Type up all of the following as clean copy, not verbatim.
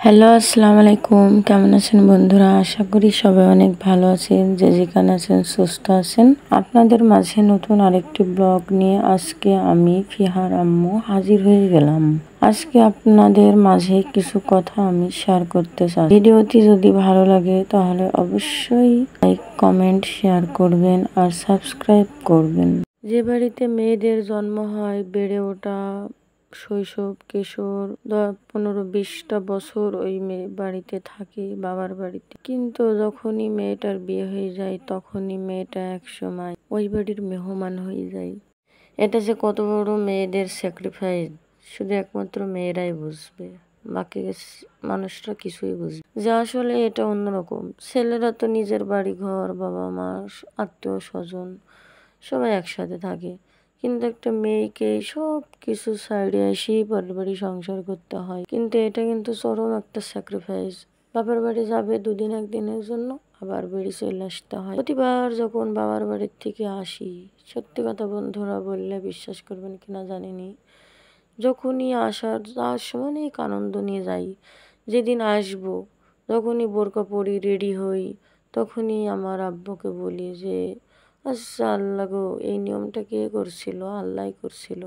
Hello, আসসালামু আলাইকুম। কেমন আছেন বন্ধুরা? আশা করি সবাই অনেক ভালো আছেন, যে যেখানে আছেন সুস্থ আছেন। আপনাদের মাঝে নতুন আরেকটি ব্লগ নিয়ে আজকে আমি ফিহার আম্মু হাজির হয়ে গেলাম। আজকে আপনাদের মাঝে কিছু কথা আমি শেয়ার করতে চাই। ভিডিওটি যদি ভালো লাগে তাহলে অবশ্যই লাইক, কমেন্ট, শেয়ার করবেন আর সাবস্ক্রাইব করবেন। যে বাড়িতে মেয়েদের জন্ম হয়, বেড়ে ওঠা, শৈশব, কিশোর 15-20টা বছর ওই মেয়ে বাড়িতে থাকে, বাবার বাড়িতে। কিন্তু যখনই মেয়েটার বিয়ে হয়ে যায় তখনই মেয়েটা একসময় ওই বাড়ির মেহমান হয়ে যায়। এটা যে কত বড় মেয়েদের স্যাক্রিফাইস শুধু একমাত্র মেয়েরাই বুঝবে, বাকি মানুষরা কিছুই বুঝবে। যা আসলে এটা অন্যরকম। ছেলেরা তো নিজের বাড়ি ঘর, বাবা মা, আত্মীয় স্বজন সবাই একসাথে থাকে, কিন্তু একটা মেয়েকে সব কিছু সাইডে এসেই পরিবারে সংসার করতে হয়। কিন্তু এটা কিন্তু চরম একটা স্যাক্রিফাইস। বাবার বাড়ি যাবে দুদিন একদিনের জন্য, আবার বাড়ি চলে আসতে হয়। প্রতিবার যখন বাবার বাড়ির থেকে আসি, সত্যি কথা বন্ধুরা বললে বিশ্বাস করবেন কিনা জানিনি, যখনই যাওয়ার সময় অনেক আনন্দ নিয়ে যাই। যেদিন আসবো, যখনই বোরকা পরি, রেডি হই, তখনই আমার আব্বুকে বলি যে আচ্ছা আল্লাহ গো, এই নিয়মটা কে করছিল? আল্লাহ করছিল।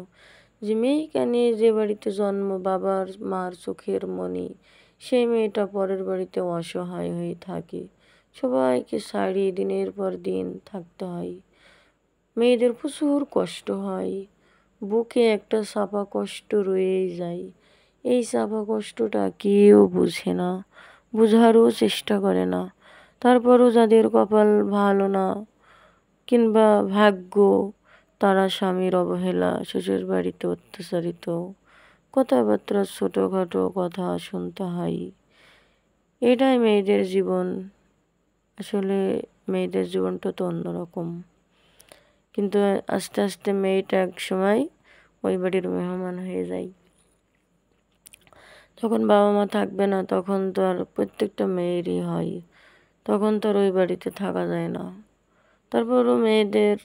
যে মেয়েকে নিয়ে যে বাড়িতে জন্ম, বাবার মার চোখের মনি, সেই মেয়েটা পরের বাড়িতে অসহায় হয়ে থাকে। সবাইকে ছাড়িয়ে দিনের পর দিন থাকতে হয়। মেয়েদের প্রচুর কষ্ট হয়, বুকে একটা চাপা কষ্ট রয়েই যায়। এই চাপা কষ্টটা কেউ বুঝে না, বোঝারও চেষ্টা করে না। তারপরও যাদের কপাল ভালো না কিংবা ভাগ্য, তারা স্বামীর অবহেলা, শ্বশুর বাড়িতে অত্যাচারিত, কথাবার্তা ছোটোখাটো কথা শুনতে হয়। এটাই মেয়েদের জীবন। আসলে মেয়েদের জীবনটা তো অন্যরকম। কিন্তু আস্তে আস্তে মেয়েটা এক সময় ওই বাড়ির মেহমান হয়ে যায়। যখন বাবা মা থাকবে না তখন তো আর প্রত্যেকটা মেয়েরই হয়, তখন তো আর ওই বাড়িতে থাকা যায় না। তারপরও মেয়েদের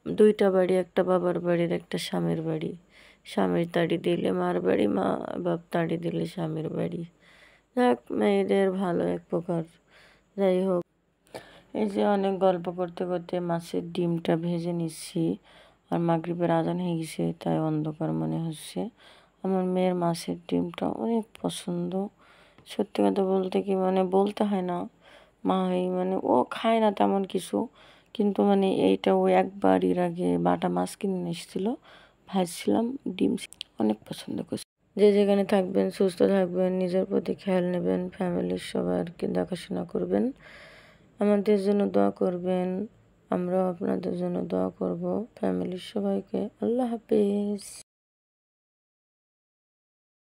দুইটা বাড়ি, একটা বাবার বাড়ির, একটা স্বামীর বাড়ি। স্বামীর তাড়ি দিলে মার বাড়ি, মা বাপ তাড়ি দিলে স্বামীর বাড়ি। যাক, মেয়েদের ভালো এক প্রকার। যাই হোক, এই যে অনেক গল্প করতে করতে মাছের ডিমটা ভেজে নিচ্ছি, আর মাগরিবের আজান হয়ে গেছে তাই অন্ধকার মনে হচ্ছে। আমার মেয়ের মাছের ডিমটা অনেক পছন্দ। সত্যি কথা বলতে কি, বলতে হয় না, মা হয়ে ও খায় না তেমন কিছু, কিন্তু এইটা ও একবার এর আগে বাটা মাছ কিনে এসেছিল, ভাজছিলাম, ডিম অনেক পছন্দ করছে। যে যেখানে থাকবেন সুস্থ থাকবেন, নিজের প্রতি খেয়াল নেবেন, ফ্যামিলির সবাইকে দেখাশোনা করবেন, আমাদের জন্য দোয়া করবেন, আমরাও আপনাদের জন্য দোয়া করব। ফ্যামিলির সবাইকে আল্লাহ হাফেজ।